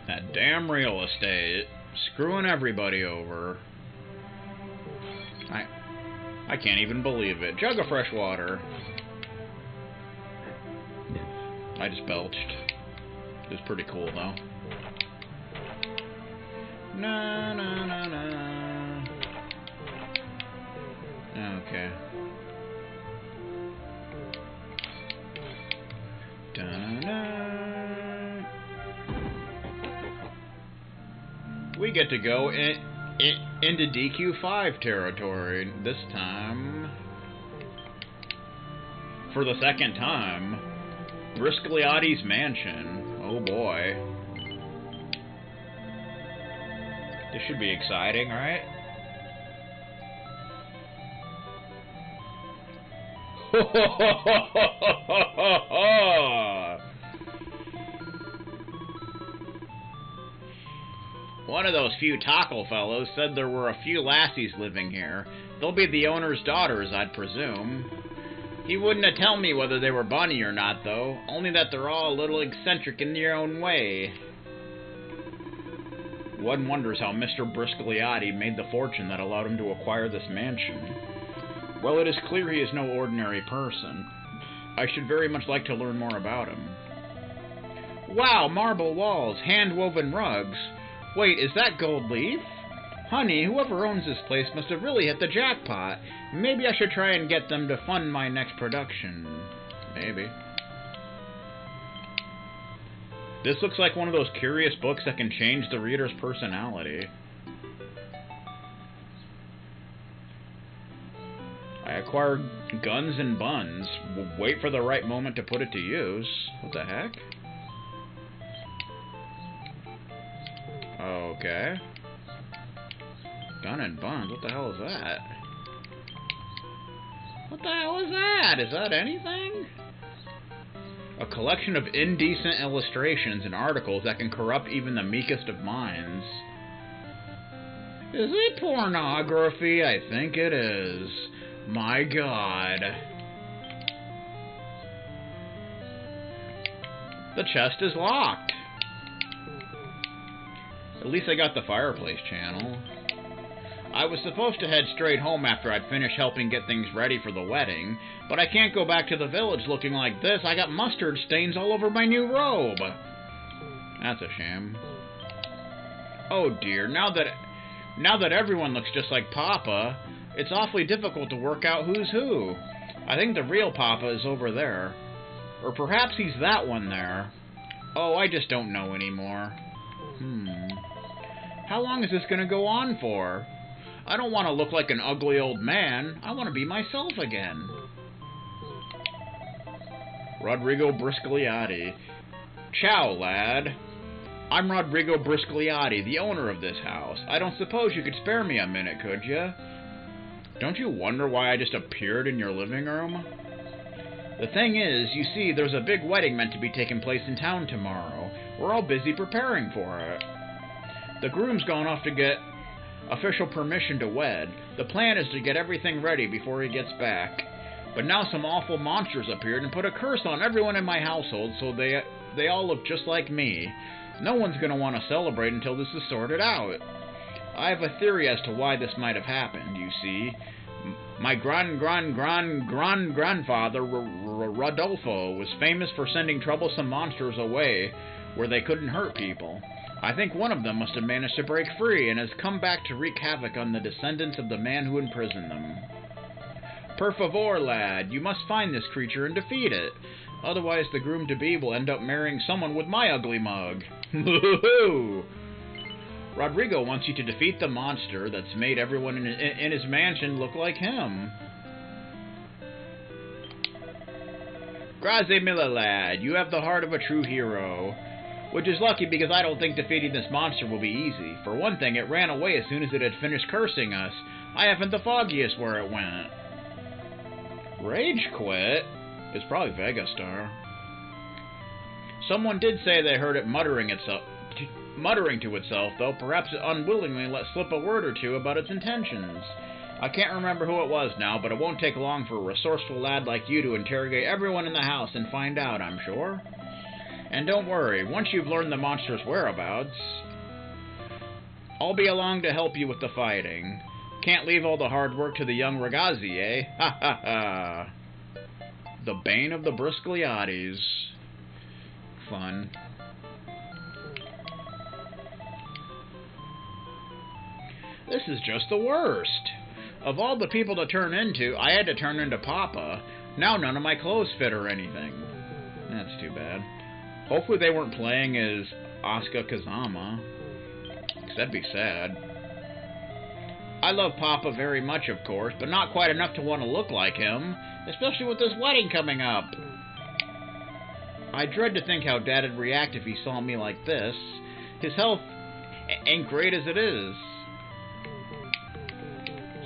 That damn real estate. Screwing everybody over. I can't even believe it. Jug of fresh water. I just belched. It was pretty cool, though. Na na na na. Okay. Da-na. We get to go into DQ5 territory this time. For the second time. Briscogliati's mansion. Oh boy. This should be exciting, right? One of those few taco fellows said there were a few lassies living here. They'll be the owner's daughters, I'd presume. He wouldn't have told me whether they were bunny or not, though. Only that they're all a little eccentric in their own way. One wonders how Mr. Briscogliati made the fortune that allowed him to acquire this mansion. Well, it is clear he is no ordinary person. I should very much like to learn more about him. Wow, marble walls, hand-woven rugs. Wait, is that gold leaf? Honey, whoever owns this place must have really hit the jackpot. Maybe I should try and get them to fund my next production. Maybe. This looks like one of those curious books that can change the reader's personality. I acquire guns and buns. Wait for the right moment to put it to use. What the heck? Okay. Gun and buns, what the hell is that? What the hell is that? Is that anything? A collection of indecent illustrations and articles that can corrupt even the meekest of minds. Is it pornography? I think it is. My God. The chest is locked. At least I got the fireplace channel. I was supposed to head straight home after I'd finished helping get things ready for the wedding, but I can't go back to the village looking like this. I got mustard stains all over my new robe. That's a shame. Oh dear, now that everyone looks just like Papa, it's awfully difficult to work out who's who. I think the real Papa is over there. Or perhaps he's that one there. Oh, I just don't know anymore. How long is this going to go on for? I don't want to look like an ugly old man. I want to be myself again. Rodrigo Briscogliati. Ciao, lad. I'm Rodrigo Briscogliati, the owner of this house. I don't suppose you could spare me a minute, could you? Don't you wonder why I just appeared in your living room? The thing is, you see, there's a big wedding meant to be taking place in town tomorrow. We're all busy preparing for it. The groom's gone off to get official permission to wed. The plan is to get everything ready before he gets back. But now some awful monsters appeared and put a curse on everyone in my household, so they all look just like me. No one's going to want to celebrate until this is sorted out. I have a theory as to why this might have happened, you see. My grandfather, Rodolfo, was famous for sending troublesome monsters away where they couldn't hurt people. I think one of them must have managed to break free and has come back to wreak havoc on the descendants of the man who imprisoned them. Per favor, lad, you must find this creature and defeat it. Otherwise, the groom-to-be will end up marrying someone with my ugly mug. Rodrigo wants you to defeat the monster that's made everyone in his mansion look like him. Grazie mille, lad. You have the heart of a true hero. Which is lucky because I don't think defeating this monster will be easy. For one thing, it ran away as soon as it had finished cursing us. I haven't the foggiest where it went. Rage quit? It's probably Vegastar. Someone did say they heard it muttering to itself, though perhaps it unwillingly let slip a word or two about its intentions. I can't remember who it was now, but it won't take long for a resourceful lad like you to interrogate everyone in the house and find out, I'm sure. And don't worry, once you've learned the monster's whereabouts, I'll be along to help you with the fighting. Can't leave all the hard work to the young ragazzi, eh? Ha ha ha! The bane of the Briscogliatis. Fun. This is just the worst. Of all the people to turn into, I had to turn into Papa. Now none of my clothes fit or anything. That's too bad. Hopefully they weren't playing as Asuka Kazama, 'cause that'd be sad. I love Papa very much, of course, but not quite enough to want to look like him, especially with this wedding coming up. I dread to think how Dad'd react if he saw me like this. His health ain't great as it is.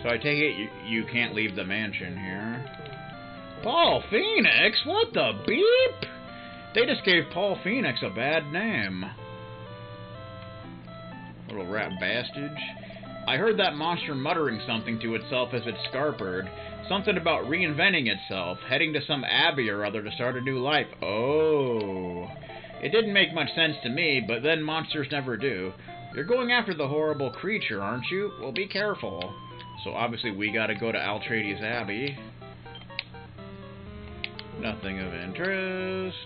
So I take it you can't leave the mansion here. Paul Phoenix? What the beep? They just gave Paul Phoenix a bad name. Little rat bastard. I heard that monster muttering something to itself as it scarpered. Something about reinventing itself, heading to some abbey or other to start a new life. Oh. It didn't make much sense to me, but then monsters never do. You're going after the horrible creature, aren't you? Well, be careful. So obviously we gotta go to Atreides Abbey. Nothing of interest.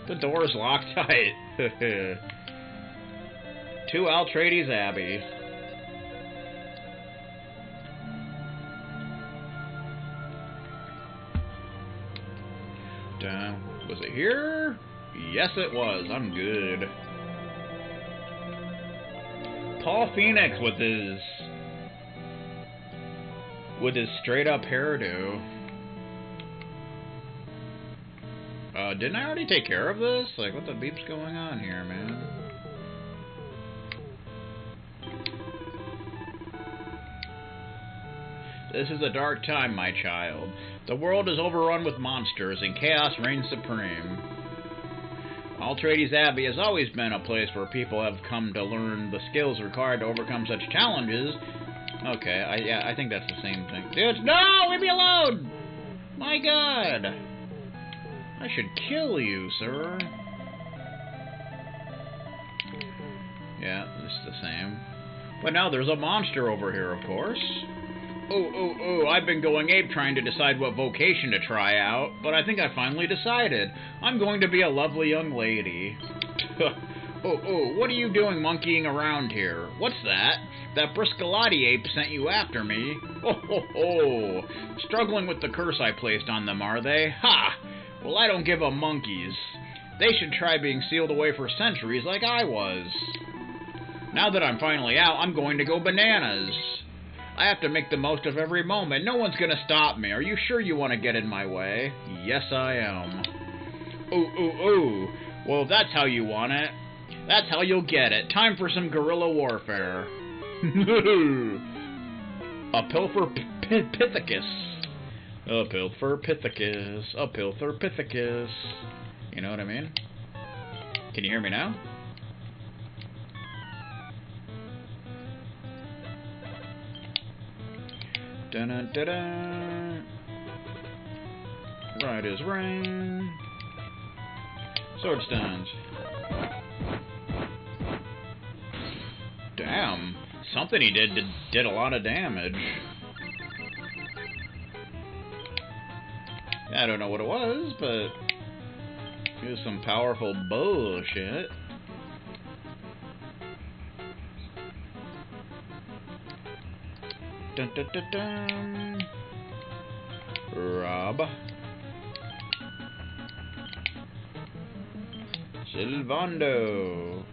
The door's locked tight. To Atreides Abbey. Was it here? Yes, it was. I'm good. Paul Phoenix with his straight up hairdo. Didn't I already take care of this? Like, what the beep's going on here, man? This is a dark time, my child. The world is overrun with monsters, and chaos reigns supreme. Atreides Abbey has always been a place where people have come to learn the skills required to overcome such challenges. Okay, I think that's the same thing. Dude, no! Leave me alone! My God! I should kill you, sir. Yeah, this is the same. But now there's a monster over here, of course. Oh, I've been going ape trying to decide what vocation to try out, but I think I finally decided. I'm going to be a lovely young lady. What are you doing monkeying around here? What's that? That Briscogliotti ape sent you after me. Struggling with the curse I placed on them, are they? Ha! Well, I don't give a monkeys. They should try being sealed away for centuries like I was. Now that I'm finally out, I'm going to go bananas. I have to make the most of every moment. No one's gonna stop me. Are you sure you want to get in my way? Yes, I am. Well, if that's how you want it, that's how you'll get it. Time for some guerrilla warfare. A pilfer pithecus. A pilfer pithecus. A pilfer pithecus. You know what I mean? Can you hear me now? Dun-dun-dun-dun. Right as rain. Sword stones. Damn. Something he did a lot of damage. I don't know what it was, but it was some powerful bullshit. Dun, dun, dun, dun. Rob. Silvando.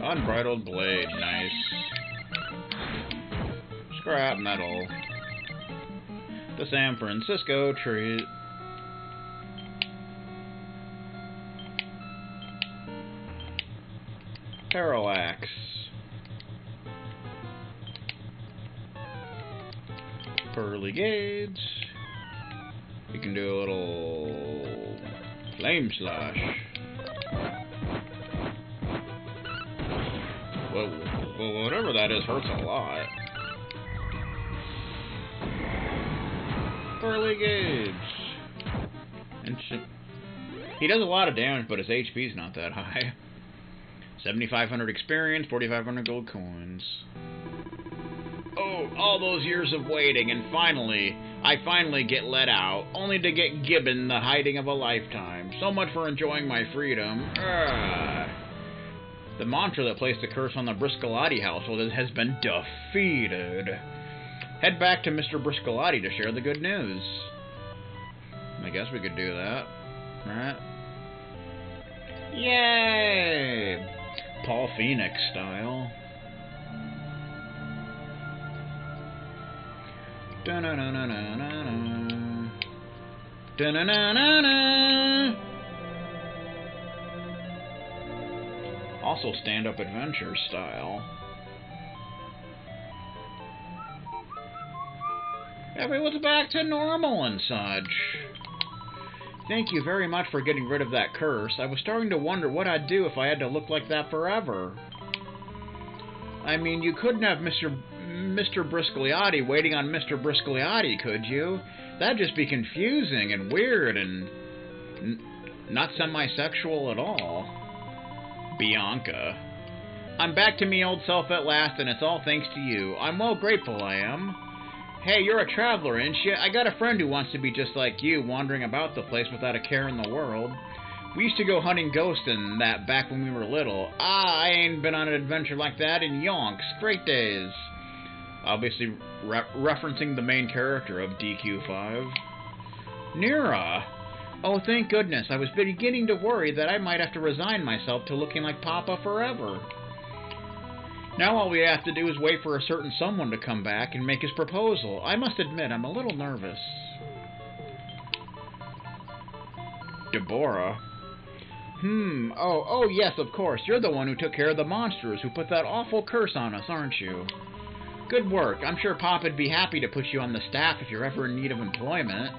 Unbridled blade, nice. Scrap metal. The San Francisco treat. Parallax. Pearly gates. We can do a little flame slash. Well, whatever that is hurts a lot. Poorly gauged. And he does a lot of damage, but his HP's not that high. 7,500 experience, 4,500 gold coins. Oh, all those years of waiting, and I finally get let out, only to get given the hiding of a lifetime. So much for enjoying my freedom. The mantra that placed the curse on the Briscollati household has been defeated. Head back to Mr. Briscollati to share the good news. I guess we could do that, right? Yay! Paul Phoenix style. Da-na-na-na-na-na. Da-na-na-na-na. Also stand-up adventure style. Everyone's back to normal and such. Thank you very much for getting rid of that curse. I was starting to wonder what I'd do if I had to look like that forever. I mean, you couldn't have Mr. Briscollati waiting on Mr. Briscollati, could you? That'd just be confusing and weird and not semi-sexual at all. Bianca. I'm back to me old self at last, and it's all thanks to you. I'm well grateful, I am. Hey, you're a traveler, ain't you? I got a friend who wants to be just like you, wandering about the place without a care in the world. We used to go hunting ghosts and that back when we were little. I ain't been on an adventure like that in yonks. Great days. Obviously referencing the main character of DQ5. Nira. Oh, thank goodness. I was beginning to worry that I might have to resign myself to looking like Papa forever. Now all we have to do is wait for a certain someone to come back and make his proposal. I must admit, I'm a little nervous. Deborah. Oh, yes, of course. You're the one who took care of the monsters, who put that awful curse on us, aren't you? Good work. I'm sure Papa'd be happy to put you on the staff if you're ever in need of employment.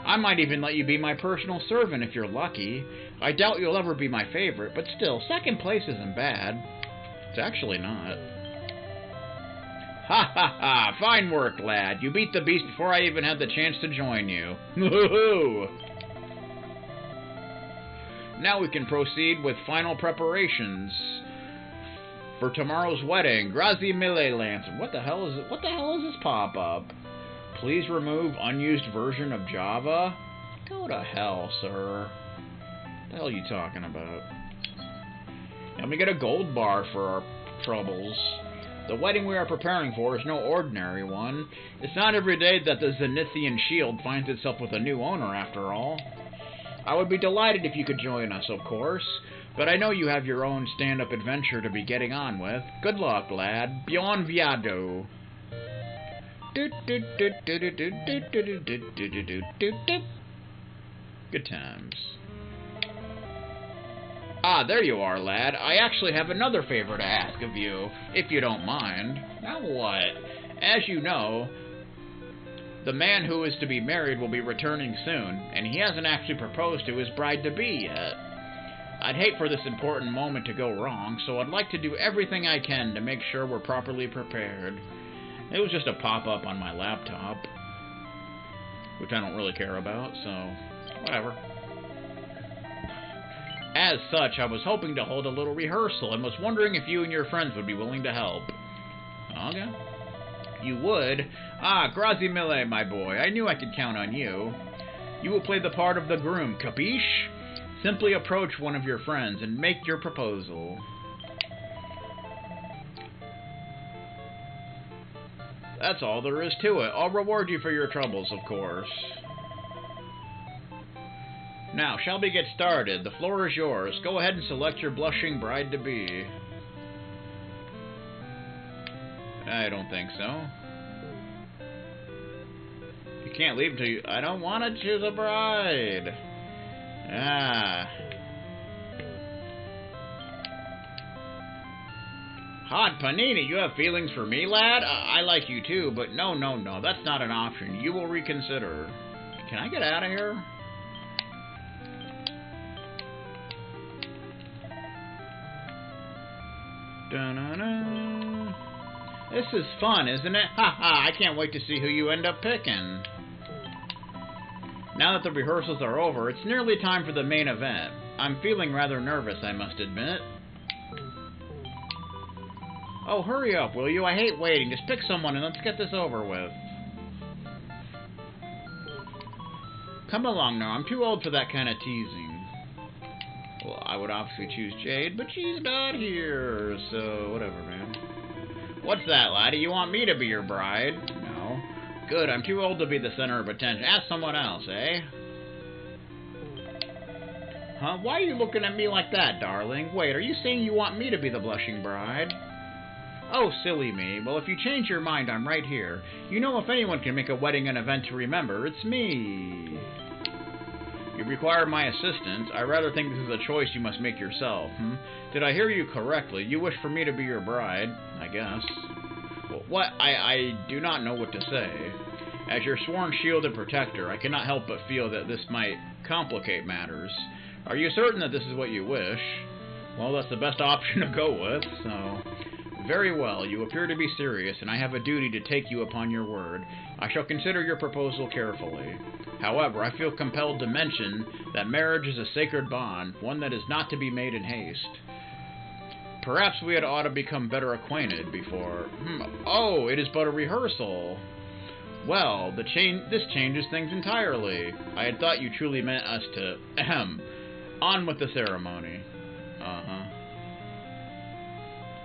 I might even let you be my personal servant if you're lucky. I doubt you'll ever be my favorite, but still, second place isn't bad. It's actually not. Ha ha ha! Fine work, lad. You beat the beast before I even had the chance to join you. Now we can proceed with final preparations for tomorrow's wedding. Grazie mille, Lance. What the hell is it? What the hell is this pop-up? Please remove unused version of Java. Go to hell, sir. What the hell are you talking about? And we get a gold bar for our troubles. The wedding we are preparing for is no ordinary one. It's not every day that the Zenithian shield finds itself with a new owner, after all. I would be delighted if you could join us, of course, but I know you have your own stand-up adventure to be getting on with. Good luck, lad. Buon viaggio. Good times. Ah, there you are, lad. I actually have another favor to ask of you, if you don't mind. Now what? As you know, the man who is to be married will be returning soon, and he hasn't actually proposed to his bride-to-be yet. I'd hate for this important moment to go wrong, so I'd like to do everything I can to make sure we're properly prepared. It was just a pop-up on my laptop, which I don't really care about, so whatever. As such, I was hoping to hold a little rehearsal and was wondering if you and your friends would be willing to help. Okay. You would? Ah, grazie mille, my boy. I knew I could count on you. You will play the part of the groom, capiche? Simply approach one of your friends and make your proposal. That's all there is to it. I'll reward you for your troubles, of course. Now, shall we get started? The floor is yours. Go ahead and select your blushing bride-to-be. I don't think so. You can't leave until you... I don't want to choose a bride. Ah. Hot Panini, you have feelings for me, lad? I like you too, but no, that's not an option. You will reconsider. Can I get out of here? Da-na-na. This is fun, isn't it? Haha, I can't wait to see who you end up picking. Now that the rehearsals are over, it's nearly time for the main event. I'm feeling rather nervous, I must admit. Oh, hurry up, will you? I hate waiting. Just pick someone and let's get this over with. Come along now, I'm too old for that kind of teasing. Well, I would obviously choose Jade, but she's not here, so whatever, man. What's that, laddie? You want me to be your bride? No. Good, I'm too old to be the center of attention. Ask someone else, eh? Huh? Why are you looking at me like that, darling? Wait, are you saying you want me to be the blushing bride? Oh, silly me. Well, if you change your mind, I'm right here. You know, if anyone can make a wedding an event to remember, it's me. You require my assistance. I rather think this is a choice you must make yourself. Did I hear you correctly? You wish for me to be your bride, I guess. Well, what? I do not know what to say. As your sworn shield and protector, I cannot help but feel that this might complicate matters. Are you certain that this is what you wish? Well, that's the best option to go with, so... Very well, you appear to be serious, and I have a duty to take you upon your word. I shall consider your proposal carefully. However, I feel compelled to mention that marriage is a sacred bond, one that is not to be made in haste. Perhaps we had ought to become better acquainted before... Oh, it is but a rehearsal. Well, this changes things entirely. I had thought you truly meant us to... On with the ceremony.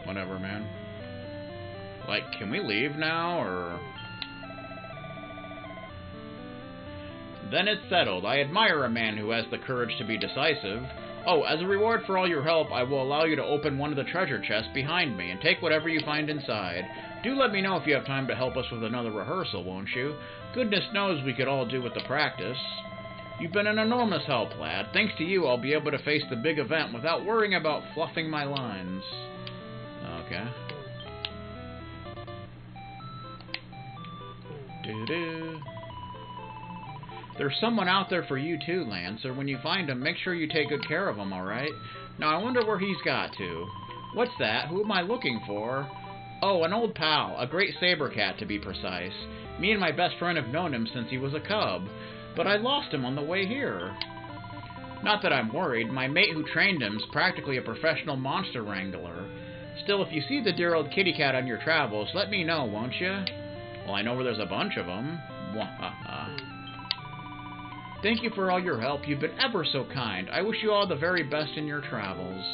Whatever, man. Like, can we leave now, or... Then it's settled. I admire a man who has the courage to be decisive. Oh, as a reward for all your help, I will allow you to open one of the treasure chests behind me and take whatever you find inside. Do let me know if you have time to help us with another rehearsal, won't you? Goodness knows we could all do with the practice. You've been an enormous help, lad. Thanks to you, I'll be able to face the big event without worrying about fluffing my lines. Okay. There's someone out there for you too, Lancer. When you find him, make sure you take good care of him, alright? Now, I wonder where he's got to. What's that? Who am I looking for? Oh, an old pal. A great saber cat, to be precise. Me and my best friend have known him since he was a cub. But I lost him on the way here. Not that I'm worried. My mate who trained him's practically a professional monster wrangler. Still, if you see the dear old kitty cat on your travels, let me know, won't you? Well, I know where there's a bunch of them. Thank you for all your help. You've been ever so kind. I wish you all the very best in your travels.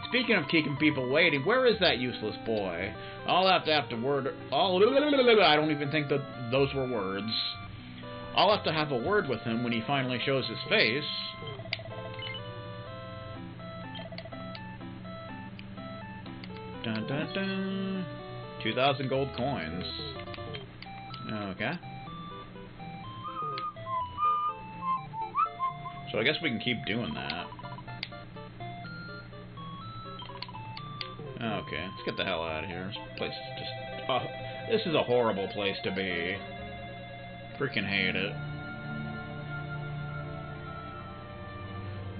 Speaking of keeping people waiting, where is that useless boy? I'll have to word... I don't even think that those were words. I'll have to have a word with him when he finally shows his face. Dun dun dun. 2,000 gold coins. Okay. So I guess we can keep doing that. Okay, let's get the hell out of here. This place is just... Oh, this is a horrible place to be. Freaking hate it.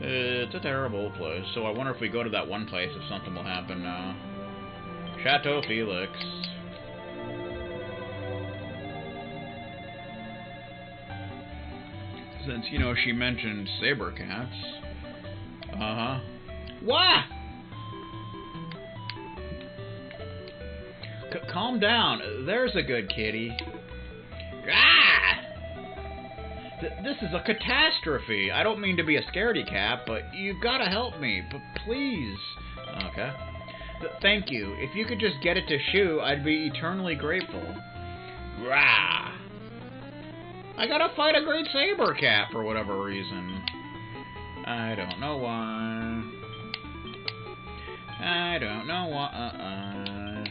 It's a terrible place. So I wonder if we go to that one place if something will happen now. Chateau Felix. Since, you know, she mentioned saber cats. What? Calm down. There's a good kitty. Ah! This is a catastrophe. I don't mean to be a scaredy cat, but you've got to help me. But please. Okay. Thank you. If you could just get it to shoo, I'd be eternally grateful. Rah! I gotta fight a great saber cat for whatever reason. I don't know why. I don't know why.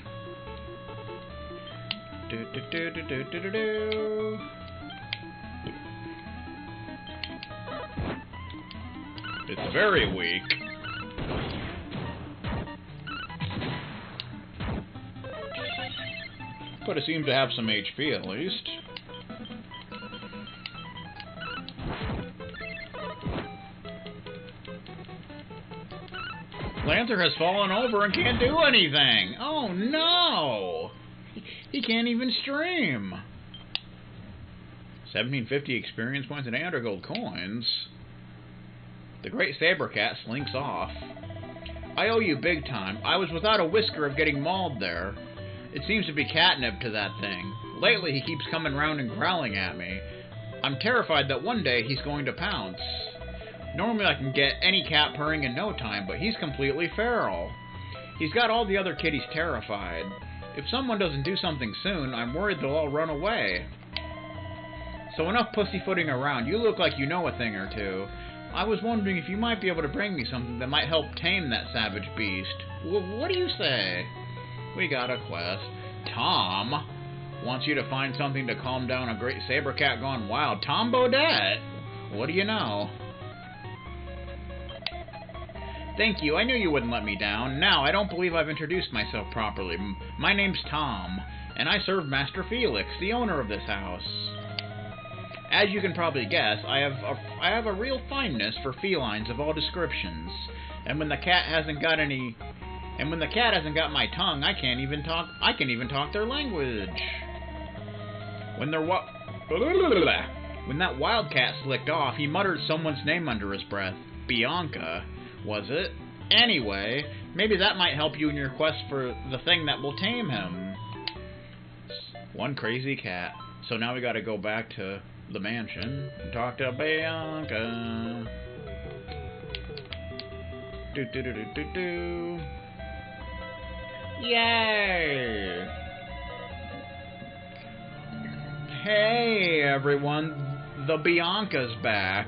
Do do do do do do do do. It's very weak. But it seems to have some HP at least. Lancer has fallen over and can't do anything. Oh no! He can't even stream. 1750 experience points and 800 gold coins. The Great Saber Cat slinks off. I owe you big time. I was without a whisker of getting mauled there. It seems to be catnip to that thing. Lately he keeps coming round and growling at me. I'm terrified that one day he's going to pounce. Normally I can get any cat purring in no time, but he's completely feral. He's got all the other kitties terrified. If someone doesn't do something soon, I'm worried they'll all run away. So enough pussyfooting around. You look like you know a thing or two. I was wondering if you might be able to bring me something that might help tame that savage beast. What do you say? We got a quest. Tom wants you to find something to calm down a great saber cat gone wild. Tom Bodette? What do you know? Thank you. I knew you wouldn't let me down. Now, I don't believe I've introduced myself properly. My name's Tom, and I serve Master Felix, the owner of this house. As you can probably guess, I have a real fineness for felines of all descriptions. And when the cat hasn't got my tongue, I can even talk their language. When that wildcat slicked off, he muttered someone's name under his breath. Bianca, was it? Anyway, maybe that might help you in your quest for the thing that will tame him. One crazy cat. So now we gotta go back to the mansion and talk to Bianca. Do. Yay! Hey everyone, the Bianca's back.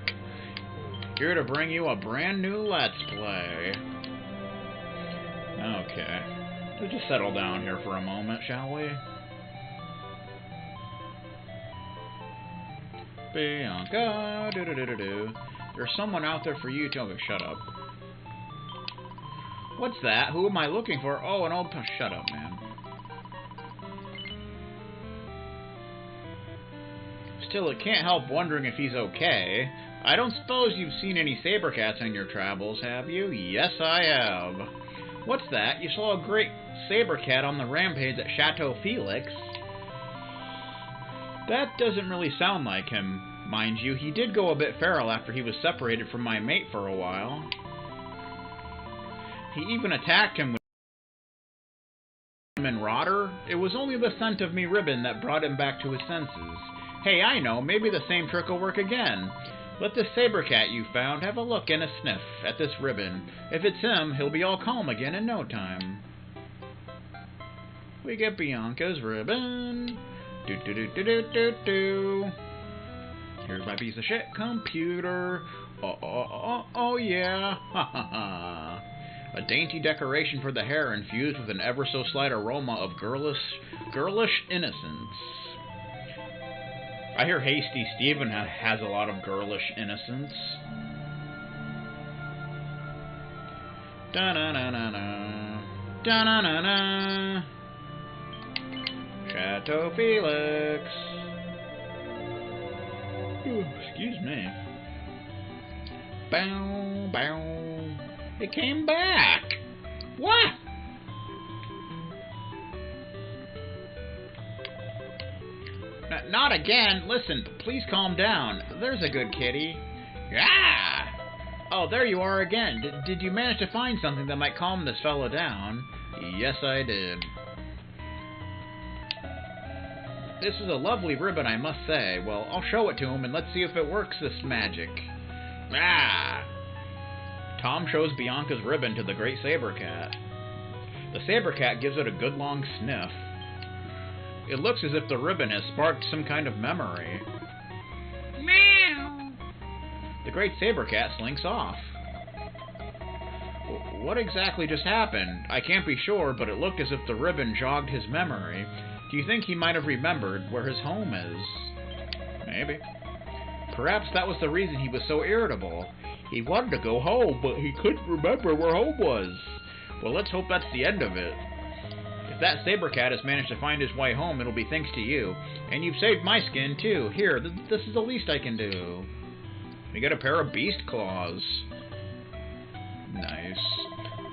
Here to bring you a brand new Let's Play. Okay. We'll just settle down here for a moment, shall we? Bianca, do. There's someone out there for you to... Okay, shut up. What's that? Who am I looking for? Oh, an old... Shut up, man. Still, it can't help wondering if he's okay. I don't suppose you've seen any saber cats in your travels, have you? Yes, I have. What's that? You saw a great saber cat on the rampage at Chateau Felix? That doesn't really sound like him. Mind you, he did go a bit feral after he was separated from my mate for a while. He even attacked him with and rotter. It was only the scent of me ribbon that brought him back to his senses. Hey, I know, maybe the same trick will work again. Let this saber cat you found have a look and a sniff at this ribbon. If it's him, he'll be all calm again in no time. We get Bianca's ribbon. Do. Here's my piece of shit computer. Oh yeah. Ha ha ha. A dainty decoration for the hair infused with an ever so slight aroma of girlish innocence. I hear Hasty Steven has a lot of girlish innocence. Da-na-na-na-na. Da-na-na-na. Chateau Felix. Ooh, excuse me. Bow, bow. It came back. What? Not again. Listen, please calm down. There's a good kitty. Ah! Oh, there you are again. Did you manage to find something that might calm this fellow down? Yes, I did. This is a lovely ribbon, I must say. Well, I'll show it to him and let's see if it works, this magic. Ah! Tom shows Bianca's ribbon to the great saber cat. The saber cat gives it a good long sniff. It looks as if the ribbon has sparked some kind of memory. Meow! The great saber cat slinks off. What exactly just happened? I can't be sure, but it looked as if the ribbon jogged his memory. Do you think he might have remembered where his home is? Maybe. Perhaps that was the reason he was so irritable. He wanted to go home, but he couldn't remember where home was. Well, let's hope that's the end of it. If that saber cat has managed to find his way home, it'll be thanks to you. And you've saved my skin, too. Here, this is the least I can do. We get a pair of beast claws. Nice.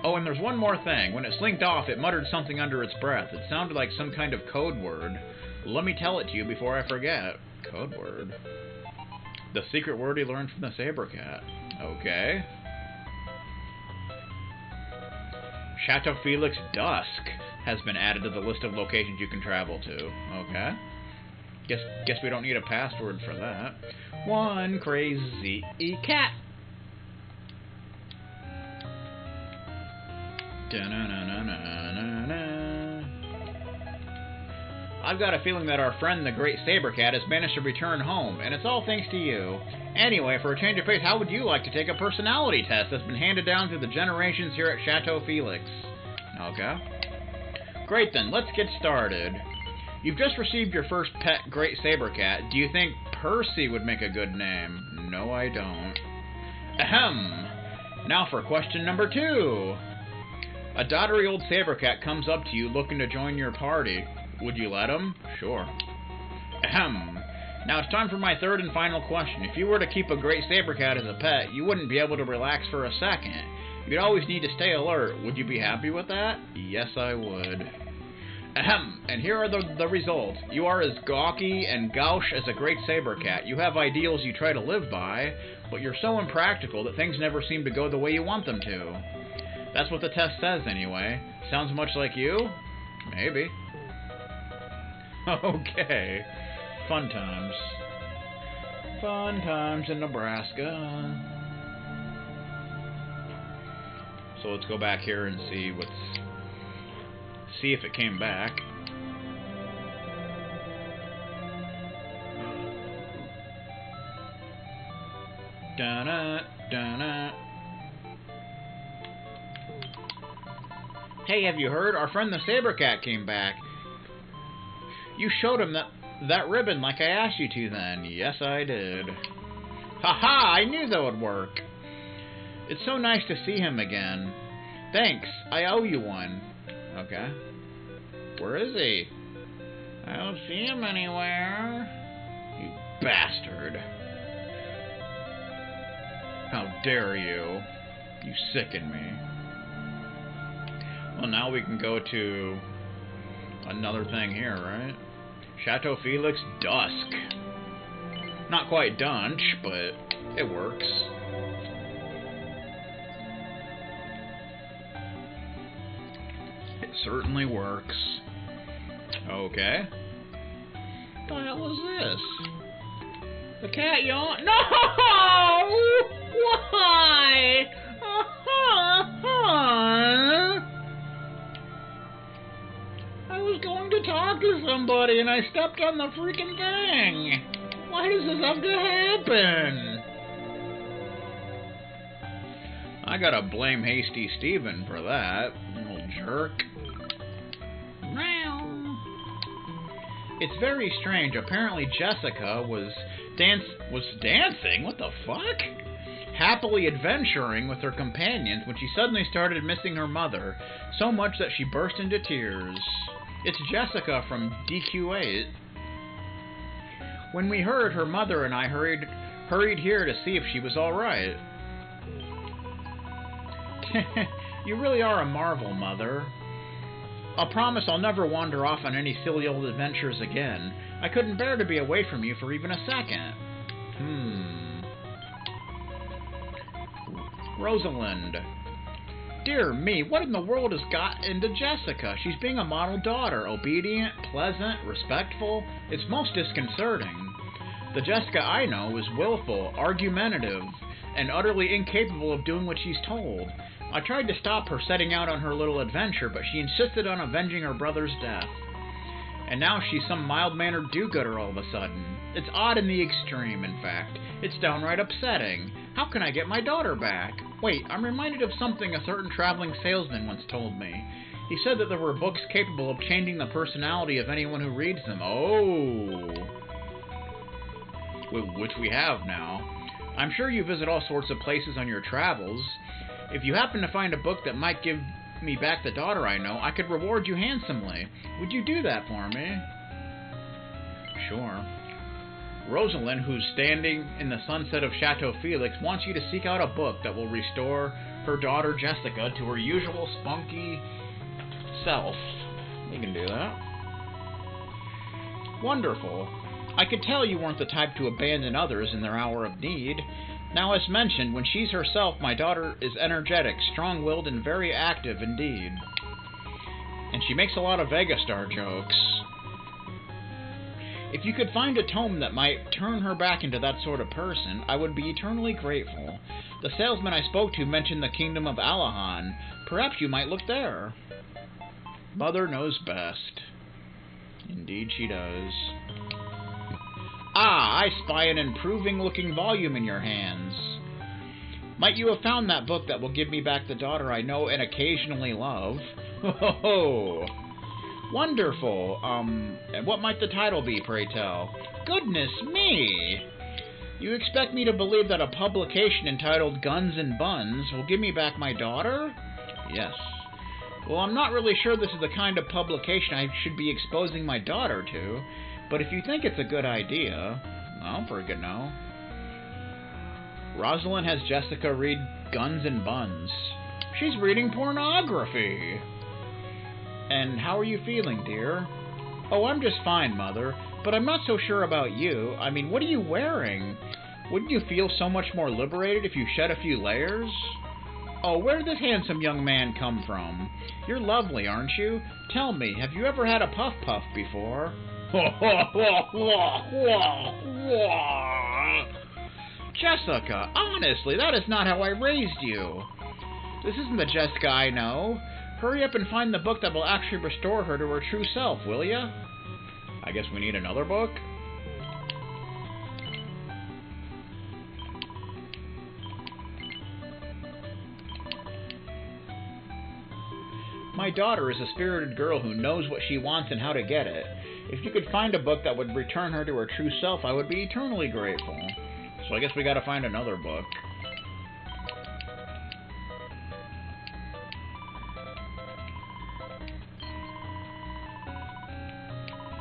Oh, and there's one more thing. When it slinked off, it muttered something under its breath. It sounded like some kind of code word. Let me tell it to you before I forget. Code word. The secret word he learned from the saber cat. Okay. Chateau Felix Dusk has been added to the list of locations you can travel to. Okay. Guess we don't need a password for that. One crazy cat. I've got a feeling that our friend the Great Saber Cat has managed to return home, and it's all thanks to you. Anyway, for a change of pace, how would you like to take a personality test that's been handed down through the generations here at Chateau Felix? Okay. Great then, let's get started. You've just received your first pet Great Saber Cat. Do you think Percy would make a good name? No, I don't. Ahem. Now for question number 2. A dottery old saber cat comes up to you looking to join your party. Would you let him? Sure. Ahem. Now it's time for my third and final question. If you were to keep a Great Saber Cat as a pet, you wouldn't be able to relax for a second. You'd always need to stay alert. Would you be happy with that? Yes, I would. Ahem. And here are the results. You are as gawky and gauche as a Great Saber Cat. You have ideals you try to live by, but you're so impractical that things never seem to go the way you want them to. That's what the test says, anyway. Sounds much like you? Maybe. Okay. Fun times. Fun times in Nebraska. So let's go back here and see if it came back. Dun-na, dun-na. Hey, have you heard? Our friend the Saber Cat came back. You showed him that ribbon like I asked you to then. Yes, I did. Ha-ha! I knew that would work. It's so nice to see him again. Thanks. I owe you one. Okay. Where is he? I don't see him anywhere. You bastard. How dare you? You sicken me. Well, now we can go to another thing here, right? Chateau Felix Dusk. Not quite Dunch, but it works. It certainly works. Okay. What the hell was this? The cat yawned. No! Why? I was going to talk to somebody and I stepped on the freaking thing. Why does this have to happen? I gotta blame Hasty Steven for that, little jerk. It's very strange. Apparently Jessica was dancing? What the fuck? Happily adventuring with her companions when she suddenly started missing her mother, so much that she burst into tears. It's Jessica from DQ8. When we heard, her mother and I hurried here to see if she was alright. You really are a marvel, Mother. I'll promise I'll never wander off on any silly old adventures again. I couldn't bear to be away from you for even a second. Rosalind. Dear me, what in the world has got into Jessica? She's being a model daughter, obedient, pleasant, respectful. It's most disconcerting. The Jessica I know is willful, argumentative, and utterly incapable of doing what she's told. I tried to stop her setting out on her little adventure, but she insisted on avenging her brother's death. And now she's some mild-mannered do-gooder all of a sudden. It's odd in the extreme, in fact. It's downright upsetting. How can I get my daughter back? Wait, I'm reminded of something a certain traveling salesman once told me. He said that there were books capable of changing the personality of anyone who reads them. Oh! Which we have now. I'm sure you visit all sorts of places on your travels. If you happen to find a book that might give me back the daughter I know, I could reward you handsomely. Would you do that for me? Sure. Rosalind, who's standing in the sunset of Chateau Felix, wants you to seek out a book that will restore her daughter Jessica to her usual spunky self. You can do that. Wonderful. I could tell you weren't the type to abandon others in their hour of need. Now, as mentioned, when she's herself, my daughter is energetic, strong-willed, and very active indeed. And she makes a lot of Vegastar jokes. If you could find a tome that might turn her back into that sort of person, I would be eternally grateful. The salesman I spoke to mentioned the kingdom of Alahan. Perhaps you might look there. Mother knows best. Indeed she does. Ah, I spy an improving-looking volume in your hands. Might you have found that book that will give me back the daughter I know and occasionally love? Ho ho ho! Wonderful. And what might the title be, pray tell? Goodness me! You expect me to believe that a publication entitled Guns and Buns will give me back my daughter? Yes. Well, I'm not really sure this is the kind of publication I should be exposing my daughter to, but if you think it's a good idea, I'll bring it now. Rosalind has Jessica read Guns and Buns. She's reading pornography. And how are you feeling, dear? Oh, I'm just fine, Mother, but I'm not so sure about you. I mean, what are you wearing? Wouldn't you feel so much more liberated if you shed a few layers? Oh, where did this handsome young man come from? You're lovely, aren't you? Tell me, have you ever had a puff-puff before? Jessica, honestly, that is not how I raised you. This isn't the Jessica I know. Hurry up and find the book that will actually restore her to her true self, will ya? I guess we need another book? My daughter is a spirited girl who knows what she wants and how to get it. If you could find a book that would return her to her true self, I would be eternally grateful. So I guess we gotta find another book.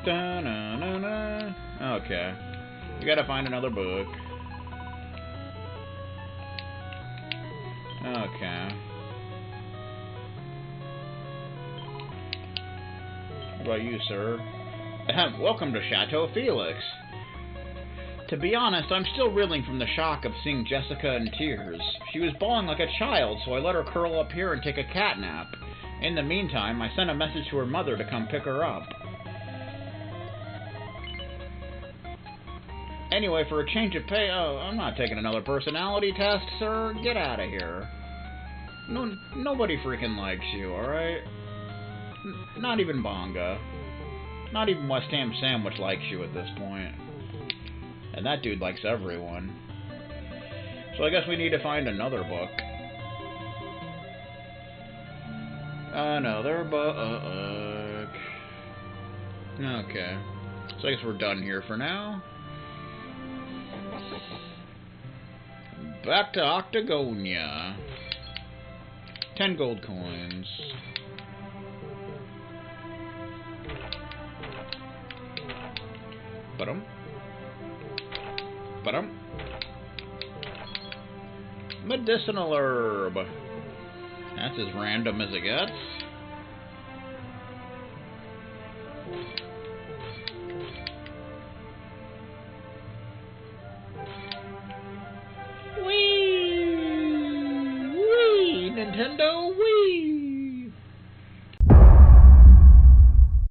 Da-na-na-na. Okay. We gotta find another book. Okay. What about you, sir? Welcome to Chateau Felix. To be honest, I'm still reeling from the shock of seeing Jessica in tears. She was bawling like a child, so I let her curl up here and take a cat nap. In the meantime, I sent a message to her mother to come pick her up. Anyway, for a change of pay... Oh, I'm not taking another personality test, sir. Get out of here. No, nobody freaking likes you, alright? Not even Bonga. Not even West Ham Sandwich likes you at this point. And that dude likes everyone. So I guess we need to find another book. Another book. Okay. So I guess we're done here for now. Back to Octagonia. 10 gold coins. Ba-dum. Ba-dum. Medicinal herb. That's as random as it gets.